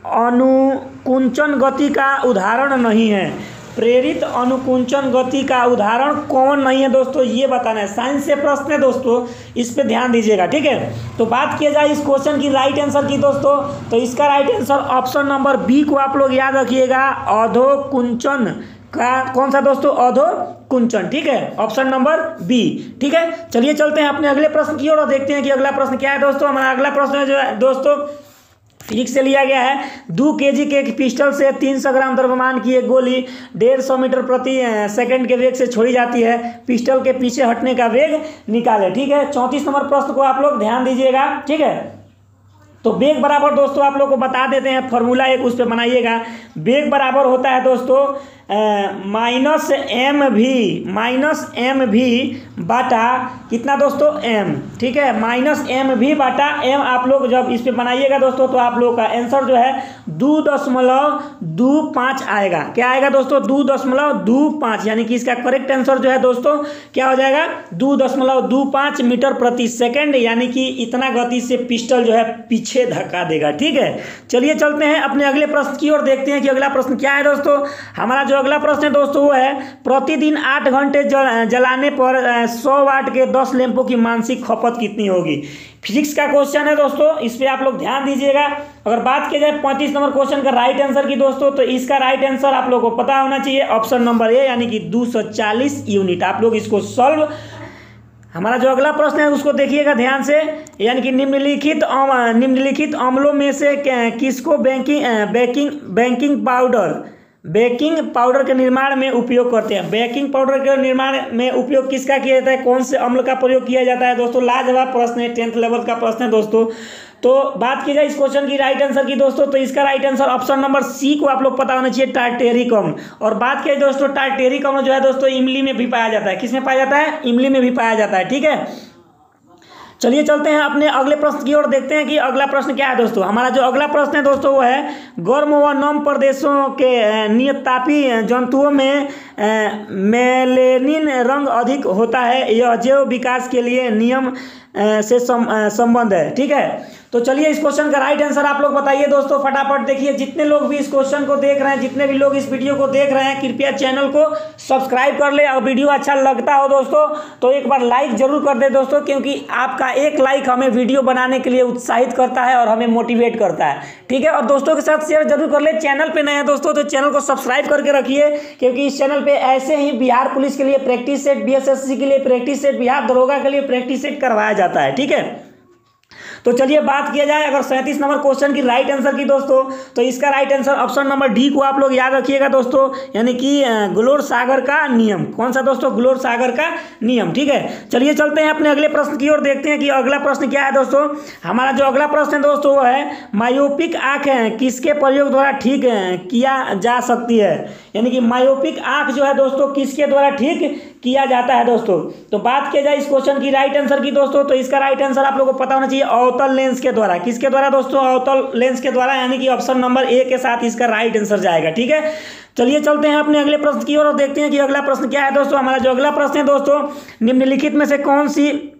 अनुकुंचन गति का उदाहरण नहीं है? प्रेरित अनुकुंचन गति का उदाहरण कौन नहीं है दोस्तों, ये बताना है। साइंस से प्रश्न है दोस्तों, इस पे ध्यान दीजिएगा। ठीक है, तो बात किया जाए इस क्वेश्चन की राइट आंसर की दोस्तों, तो इसका right answer option number B को आप लोग याद रखिएगा, अधोकुंचन का। कौन सा दोस्तों? अधोकुंचन। ठीक है, ऑप्शन नंबर बी। ठीक है, चलिए चलते हैं अपने अगले प्रश्न की ओर और देखते हैं कि अगला प्रश्न क्या है दोस्तों। हमारा अगला प्रश्न जो है दोस्तों, फिजिक्स से लिया गया है। 2 kg के एक पिस्टल से 300 ग्राम द्रव्यमान की एक गोली 150 मीटर प्रति सेकंड के वेग से छोड़ी जाती है। पिस्टल के पीछे हटने का वेग निकाले। ठीक है, 34 नंबर प्रश्न को आप लोग ध्यान दीजिएगा। ठीक है, तो वेग बराबर दोस्तों आप लोग को बता देते हैं, फॉर्मूला एक उस पर बनाइएगा। वेग बराबर होता है दोस्तों माइनस एम भी बाटा कितना दोस्तों? एम। ठीक है, माइनस एम भी बाटा एम। आप लोग जब इस पे बनाइएगा दोस्तों, तो आप लोग का आंसर जो है 2.25 आएगा। क्या आएगा दोस्तों? 2.25, यानी कि इसका करेक्ट आंसर जो है दोस्तों क्या हो जाएगा? 2.25 मीटर प्रति सेकंड, यानी कि इतना गति से पिस्टल जो है पीछे धक्का देगा। ठीक है, चलिए चलते हैं अपने अगले प्रश्न की ओर, देखते हैं कि अगला प्रश्न क्या है दोस्तों। हमारा जो अगला प्रश्न है दोस्तों वो है, प्रतिदिन 8 घंटे जलाने पर 100 वाट के 10 लैंपों की मानसिक खपत कितनी होगी? फिजिक्स का क्वेश्चन है दोस्तों, इस पे आप लोग ध्यान दीजिएगा। अगर बात की जाए 35 नंबर क्वेश्चन का राइट आंसर की दोस्तों, तो इसका राइट आंसर आप लोग को पता होना चाहिए, ऑप्शन नंबर ए, यानी कि 240 यूनिट। आप लोग इसको सॉल्व। हमारा जो अगला प्रश्न है उसको देखिएगा ध्यान से, यानी कि निम्नलिखित अम्लों में से किसको बेकिंग पाउडर के निर्माण में उपयोग करते हैं? बेकिंग पाउडर के निर्माण में उपयोग किसका किया जाता है? कौन से अम्ल का प्रयोग किया जाता है दोस्तों? लाजवाब प्रश्न है, 10th लेवल का प्रश्न है दोस्तों। तो बात की जाए इस क्वेश्चन की राइट आंसर की दोस्तों, तो इसका right answer option number C को आप लोग पता होना चाहिए, टार्टेरिक अम्ल। और बात की जाए दोस्तों, टार्टेरिक अम्ल जो है दोस्तों इमली में भी पाया जाता है। किसमें पाया जाता है? इमली में भी पाया जाता है। ठीक है, चलिए चलते हैं अपने अगले प्रश्न की ओर, देखते हैं कि अगला प्रश्न क्या है दोस्तों। हमारा जो अगला प्रश्न है दोस्तों वो है, गर्म व नम प्रदेशों के नियतापी जंतुओं में मेलेनिन रंग अधिक होता है। यह जैव विकास के लिए नियम से संबंध है। ठीक है, तो चलिए इस क्वेश्चन का राइट आंसर आप लोग बताइए दोस्तों, फटाफट देखिए। जितने लोग भी इस क्वेश्चन को देख रहे हैं, जितने भी लोग इस वीडियो को देख रहे हैं, कृपया चैनल को सब्सक्राइब कर ले। और वीडियो अच्छा लगता हो दोस्तों तो एक बार लाइक जरूर कर दे दोस्तों, क्योंकि आपका एक लाइक हमें वीडियो बनाने के लिए उत्साहित करता है और हमें मोटिवेट करता है। ठीक है, और दोस्तों के साथ शेयर जरूर कर ले। चैनल पे नए हैं दोस्तों तो चैनल को सब्सक्राइब करके रखिए, क्योंकि इस चैनल पे ऐसे ही बिहार पुलिस के लिए प्रैक्टिस सेट, बीएसएससी के लिए प्रैक्टिस सेट, बिहार दरोगा के लिए प्रैक्टिस सेट करवाया जाता है। ठीक है, तो चलिए बात किया जाए अगर 37 नंबर क्वेश्चन की राइट आंसर की दोस्तों, तो इसका right answer option number D को आप लोग याद रखिएगा दोस्तों, यानी कि ग्लोर सागर का नियम। कौन सा दोस्तों? ग्लोर सागर का नियम। ठीक है, चलिए चलते हैं अपने अगले प्रश्न की ओर, देखते हैं कि अगला प्रश्न क्या है दोस्तों। हमारा जो अगला प्रश्न है दोस्तों वो है, मायोपिक आंख किसके प्रयोग द्वारा ठीक किया जा सकती है? यानी कि मायोपिक आंख जो है दोस्तों किसके द्वारा ठीक किया जाता है दोस्तों? तो बात किया जाए इस क्वेश्चन की राइट आंसर की दोस्तों, तो इसका राइट आंसर आप लोगों को पता होना चाहिए, अवतल लेंस के द्वारा। किसके द्वारा दोस्तों? अवतल लेंस के द्वारा, यानी कि ऑप्शन नंबर ए के साथ इसका राइट आंसर जाएगा। ठीक है, चलिए चलते हैं अपने अगले प्रश्न की ओर और देखते हैं कि अगला प्रश्न क्या है दोस्तों। हमारा जो अगला प्रश्न है दोस्तों, निम्नलिखित में से कौन सी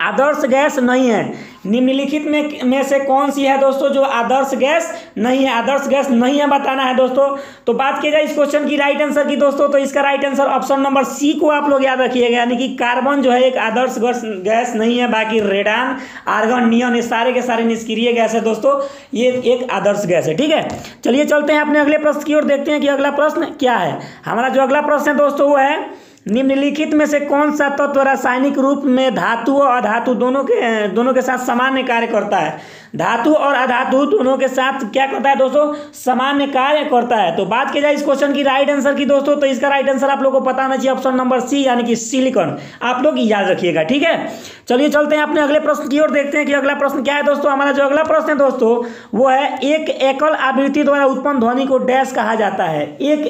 आदर्श गैस नहीं है? निम्नलिखित में से कौन सी है दोस्तों जो आदर्श गैस नहीं है? आदर्श गैस नहीं है बताना है दोस्तों। तो बात की जाए इस क्वेश्चन की राइट आंसर की दोस्तों, तो इसका right answer option number C को आप लोग याद रखिएगा, यानी कि कार्बन जो है एक आदर्श गैस नहीं है। बाकी रेडान, आर्गन, नियॉन ये सारे के सारे निष्क्रिय गैस है दोस्तों, ये एक आदर्श गैस है। ठीक है, चलिए चलते हैं अपने अगले प्रश्न की ओर, देखते हैं कि अगला प्रश्न क्या है। हमारा जो अगला प्रश्न है दोस्तों वो है, निम्नलिखित में से कौन सा तत्व रासायनिक रूप में धातु और अधातु दोनों के साथ सामान्य कार्य करता है? धातु और अधातु दोनों के साथ क्या करता है दोस्तों? सामान्य कार्य करता है। तो बात की जाए इस क्वेश्चन की राइट आंसर की दोस्तों, तो इसका राइट आंसर आप लोग को पता होना चाहिए ऑप्शन नंबर सी यानी कि सिलिकॉन। आप लोग याद रखिएगा, ठीक है। चलिए चलते हैं अपने अगले प्रश्न की ओर, देखते हैं कि अगला प्रश्न क्या है दोस्तों। हमारा जो अगला प्रश्न है दोस्तों वो है एक एकल आवृत्ति द्वारा उत्पन्न ध्वनि को डैश कहा जाता है। एक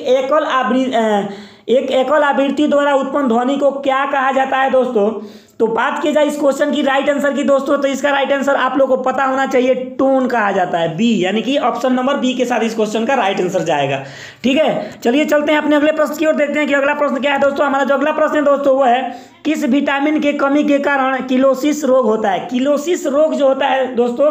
एकल आवृत्ति द्वारा उत्पन्न ध्वनि को क्या कहा जाता है दोस्तों? तो बात की जाए इस क्वेश्चन की राइट आंसर की दोस्तों, तो इसका राइट आंसर आप लोगों को पता होना चाहिए, टोन कहा जाता है, बी, यानी कि ऑप्शन नंबर बी के साथ इस क्वेश्चन का राइट आंसर जाएगा, ठीक है। चलिए चलते हैं अपने अगले प्रश्न की ओर, देखते हैं कि अगला प्रश्न क्या है दोस्तों। हमारा जो अगला प्रश्न है दोस्तों वो है किस विटामिन के कमी के कारण किलोसिस रोग होता है? किलोसिस रोग जो होता है दोस्तों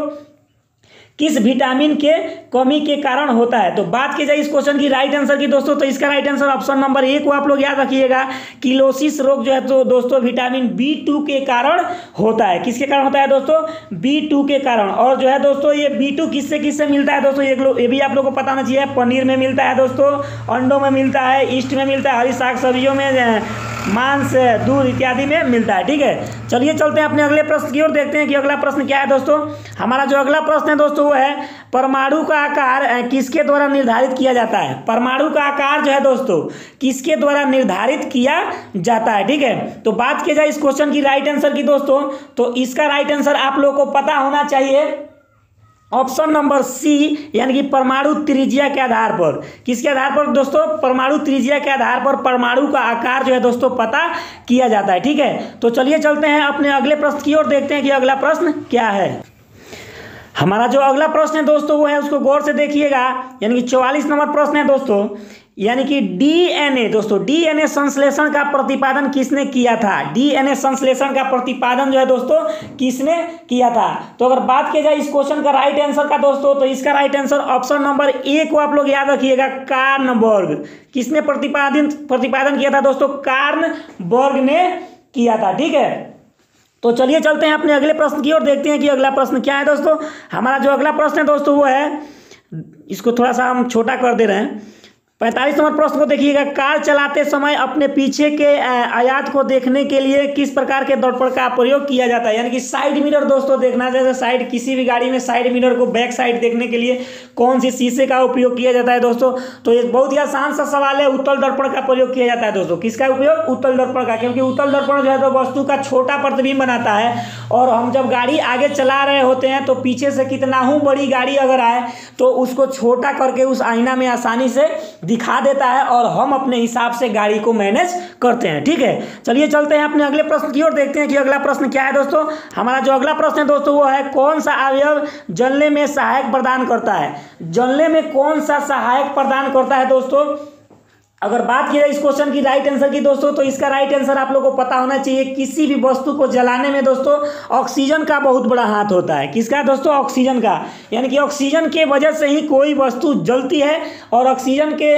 किस विटामिन के कमी के कारण होता है? तो बात की जाए इस क्वेश्चन की राइट आंसर की दोस्तों, तो इसका right answer option number A को आप लोग याद रखिएगा। किलोसिस रोग जो है तो दोस्तों विटामिन B2 के कारण होता है। किसके कारण होता है दोस्तों? B2 के कारण। और जो है दोस्तों ये B2 किससे किससे मिलता है दोस्तों? ये भी आप लोग को पता होना चाहिए। पनीर में मिलता है दोस्तों, अंडों में मिलता है, ईस्ट में मिलता है, हरी साग सब्जियों में, मांस, दूध इत्यादि में मिलता है, ठीक है। चलिए चलते हैं अपने अगले प्रश्न की ओर, देखते हैं कि अगला प्रश्न क्या है दोस्तों। हमारा जो अगला प्रश्न है दोस्तों वो है परमाणु का आकार किसके द्वारा निर्धारित किया जाता है? परमाणु का आकार जो है दोस्तों किसके द्वारा निर्धारित किया जाता है, ठीक है। तो बात की जाए इस क्वेश्चन की राइट आंसर की दोस्तों, तो इसका राइट आंसर आप लोगों को पता होना चाहिए ऑप्शन नंबर सी, यानी कि परमाणु त्रिज्या के आधार पर। किसके आधार पर दोस्तों? परमाणु त्रिज्या के आधार पर परमाणु का आकार जो है दोस्तों पता किया जाता है, ठीक है। तो चलिए चलते हैं अपने अगले प्रश्न की ओर, देखते हैं कि अगला प्रश्न क्या है। हमारा जो अगला प्रश्न है दोस्तों वो है, उसको गौर से देखिएगा, यानी कि 44 नंबर प्रश्न है दोस्तों, यानी कि डीएनए दोस्तों, डीएनए संश्लेषण का प्रतिपादन किसने किया था? डीएनए संश्लेषण का प्रतिपादन जो है दोस्तों किसने किया था? तो अगर बात की जाए इस क्वेश्चन का राइट आंसर का दोस्तों, तो इसका right answer option number A को आप लोग याद रखिएगा, कार्नबर्ग। किसने प्रतिपादन किया था दोस्तों? कार्नबर्ग ने किया था, ठीक है। तो चलिए चलते हैं अपने अगले प्रश्न की ओर, देखते हैं कि अगला प्रश्न क्या है दोस्तों। हमारा जो अगला प्रश्न है दोस्तों वो है, इसको थोड़ा सा हम छोटा कर दे रहे हैं। 45 नंबर प्रश्न को देखिएगा, कार चलाते समय अपने पीछे के आयात को देखने के लिए किस प्रकार के दर्पण का प्रयोग किया जाता है? यानी कि साइड मिरर दोस्तों देखना, जैसे साइड किसी भी गाड़ी में साइड मिरर को बैक साइड देखने के लिए कौन सी शीशे का उपयोग किया जाता है दोस्तों? तो ये बहुत ही आसान सा सवाल है, उत्तल दर्पण का प्रयोग किया जाता है दोस्तों। किसका उपयोग? उत्तल दर्पण का, क्योंकि उत्तल दर्पण जो है तो वस्तु का छोटा प्रतिबिंब बनाता है, और हम जब गाड़ी आगे चला रहे होते हैं तो पीछे से कितना ही बड़ी गाड़ी अगर आए तो उसको छोटा करके उस आईना में आसानी से दिखा देता है, और हम अपने हिसाब से गाड़ी को मैनेज करते हैं, ठीक है। चलिए चलते हैं अपने अगले प्रश्न की ओर, देखते हैं कि अगला प्रश्न क्या है दोस्तों। हमारा जो अगला प्रश्न है दोस्तों वो है कौन सा अवयव जलने में सहायक प्रदान करता है? जलने में कौन सा सहायक प्रदान करता है दोस्तों? अगर बात की जाए इस क्वेश्चन की राइट आंसर की दोस्तों, तो इसका राइट आंसर आप लोगों को पता होना चाहिए, किसी भी वस्तु को जलाने में दोस्तों ऑक्सीजन का बहुत बड़ा हाथ होता है। किसका दोस्तों? ऑक्सीजन का। यानी कि ऑक्सीजन के वजह से ही कोई वस्तु जलती है, और ऑक्सीजन के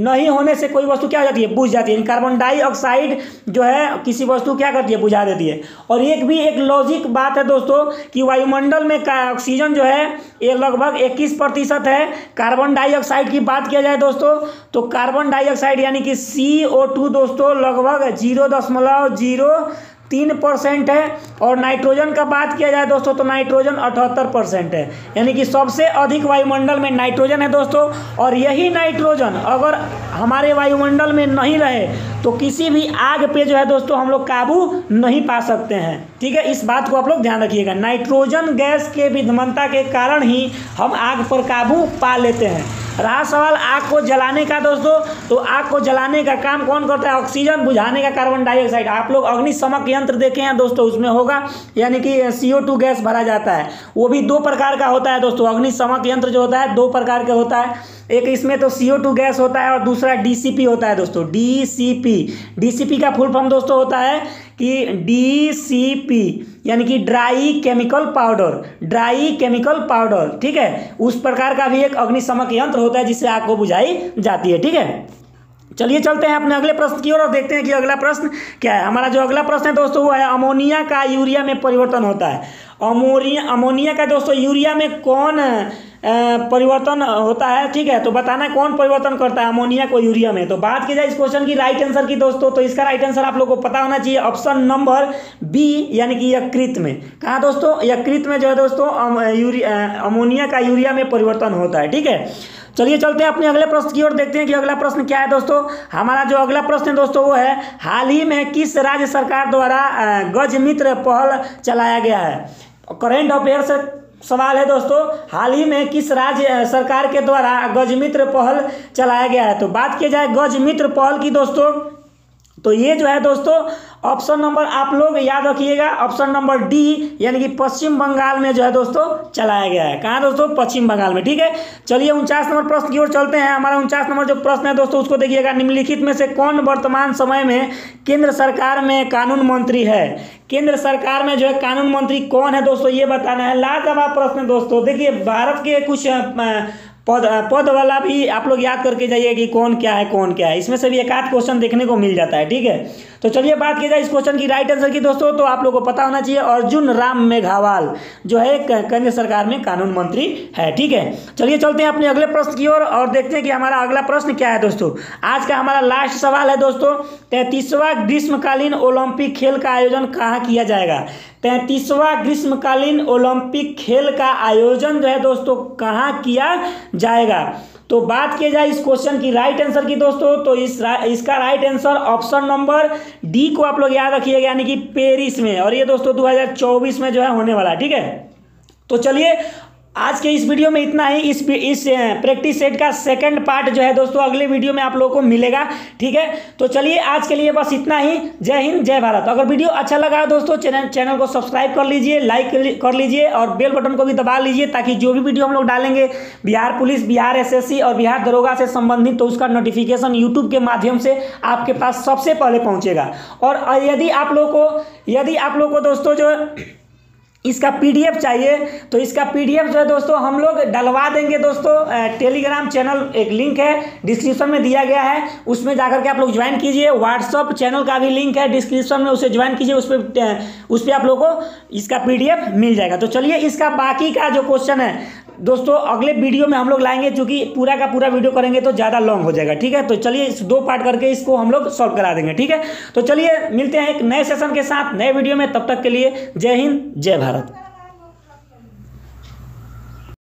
नहीं होने से कोई वस्तु क्या हो जाती है? बुझ जाती है। कार्बन डाइऑक्साइड जो है किसी वस्तु क्या करती है? बुझा देती है। और एक लॉजिक बात है दोस्तों कि वायुमंडल में ऑक्सीजन जो है ये लगभग 21% है। कार्बन डाइऑक्साइड की बात किया जाए दोस्तों, तो कार्बन डाइऑक्साइड यानी कि CO2 दोस्तों लगभग 0.03% है। और नाइट्रोजन का बात किया जाए दोस्तों, तो नाइट्रोजन 78% है। यानी कि सबसे अधिक वायुमंडल में नाइट्रोजन है दोस्तों, और यही नाइट्रोजन अगर हमारे वायुमंडल में नहीं रहे तो किसी भी आग पे जो है दोस्तों हम लोग काबू नहीं पा सकते हैं, ठीक है। इस बात को आप लोग ध्यान रखिएगा, नाइट्रोजन गैस के विद्यमानता के कारण ही हम आग पर काबू पा लेते हैं। रहा सवाल आग को जलाने का दोस्तों, तो आग को जलाने का काम कौन करता है? ऑक्सीजन, बुझाने का कार्बन डाइऑक्साइड। आप लोग अग्निशमक यंत्र देखे हैं दोस्तों, उसमें होगा, यानी कि CO2 गैस भरा जाता है। वो भी 2 प्रकार का होता है दोस्तों। अग्निशमक यंत्र जो होता है 2 प्रकार का होता है, एक इसमें तो CO2 गैस होता है, और दूसरा DCP होता है दोस्तों, DCP का फुल फॉर्म दोस्तों होता है कि DCP, यानी कि ड्राई केमिकल पाउडर, ठीक है। उस प्रकार का भी एक अग्निशमक यंत्र होता है जिससे आग को बुझाई जाती है, ठीक है। चलिए चलते हैं अपने अगले प्रश्न की ओर, और देखते हैं कि अगला प्रश्न क्या है। हमारा जो अगला प्रश्न है दोस्तों वो है अमोनिया का यूरिया में परिवर्तन होता है। अमोनिया का दोस्तों यूरिया में कौन परिवर्तन होता है, ठीक है। तो बताना कौन परिवर्तन करता है अमोनिया को यूरिया में। तो बात की जाए इस क्वेश्चन की राइट आंसर की दोस्तों, तो इसका राइट आंसर आप लोगों को पता होना चाहिए ऑप्शन नंबर बी, यानी कि यकृत में। कहाँ दोस्तों? यकृत में जो है दोस्तों अमोनिया का यूरिया में परिवर्तन होता है, ठीक है। चलिए चलते हैं अपने अगले प्रश्न की ओर, देखते हैं कि अगला प्रश्न क्या है दोस्तों। हमारा जो अगला प्रश्न है दोस्तों वो है, हाल ही में किस राज्य सरकार द्वारा गज मित्र पहल चलाया गया है। करेंट अफेयर से सवाल है दोस्तों, हाल ही में किस राज्य सरकार के द्वारा गज मित्र पहल चलाया गया है। तो बात की जाए गज मित्र पहल की दोस्तों, तो ये जो है दोस्तों ऑप्शन नंबर आप लोग याद रखिएगा, ऑप्शन नंबर डी, यानी कि पश्चिम बंगाल में जो है दोस्तों चलाया गया है। कहाँ दोस्तों? पश्चिम बंगाल में, ठीक है। चलिए 49 नंबर प्रश्न की ओर चलते हैं। हमारा 49 नंबर जो प्रश्न है दोस्तों उसको देखिएगा, निम्नलिखित में से कौन वर्तमान समय में केंद्र सरकार में कानून मंत्री है। केंद्र सरकार में जो है कानून मंत्री कौन है दोस्तों, ये बताना है। लाजवाब प्रश्न है दोस्तों। देखिए भारत के कुछ पद वाला भी आप लोग याद करके जाइए कि कौन क्या है, इसमें से भी एक आध क्वेश्चन देखने को मिल जाता है, ठीक है। तो चलिए बात की जाए इस क्वेश्चन की राइट आंसर की दोस्तों, तो आप लोगों को पता होना चाहिए अर्जुन राम मेघवाल जो है केंद्र सरकार में कानून मंत्री है, ठीक है। चलिए चलते हैं अपने अगले प्रश्न की ओर और देखते हैं कि हमारा अगला प्रश्न क्या है दोस्तों। आज का हमारा लास्ट सवाल है दोस्तों, 33वां ग्रीष्मकालीन ओलंपिक खेल का आयोजन कहाँ किया जाएगा। 33वां ग्रीष्मकालीन ओलंपिक खेल का आयोजन जो है दोस्तों कहाँ किया जाएगा। तो बात की जाए इस क्वेश्चन की राइट आंसर की दोस्तों, तो इसका right answer option number D को आप लोग याद रखिएगा, यानी कि पेरिस में। और ये दोस्तों 2024 में जो है होने वाला है, ठीक है। तो चलिए आज के इस वीडियो में इतना ही। इस प्रैक्टिस सेट का सेकंड पार्ट जो है दोस्तों अगले वीडियो में आप लोगों को मिलेगा, ठीक है। तो चलिए आज के लिए बस इतना ही। जय हिंद, जय भारत। अगर वीडियो अच्छा लगा दोस्तों चैनल को सब्सक्राइब कर लीजिए, लाइक कर लीजिए और बेल बटन को भी दबा लीजिए, ताकि जो भी वीडियो हम लोग डालेंगे बिहार पुलिस, बिहार एसएससी और बिहार दरोगा से संबंधित, तो उसका नोटिफिकेशन यूट्यूब के माध्यम से आपके पास सबसे पहले पहुँचेगा। और यदि आप लोग को दोस्तों जो इसका पीडीएफ चाहिए, तो इसका पीडीएफ जो है दोस्तों हम लोग डलवा देंगे दोस्तों। टेलीग्राम चैनल एक लिंक है डिस्क्रिप्शन में दिया गया है, उसमें जाकर के आप लोग ज्वाइन कीजिए। व्हाट्सअप चैनल का भी लिंक है डिस्क्रिप्शन में, उसे ज्वाइन कीजिए। उस पर आप लोग को इसका पीडीएफ मिल जाएगा। तो चलिए इसका बाकी का जो क्वेश्चन है दोस्तों अगले वीडियो में हम लोग लाएंगे, क्योंकि पूरा का पूरा वीडियो करेंगे तो ज़्यादा लॉन्ग हो जाएगा, ठीक है। तो चलिए इस 2 पार्ट करके इसको हम लोग सॉल्व करा देंगे, ठीक है। तो चलिए मिलते हैं एक नए सेशन के साथ नए वीडियो में, तब तक के लिए जय हिंद, जय भारत।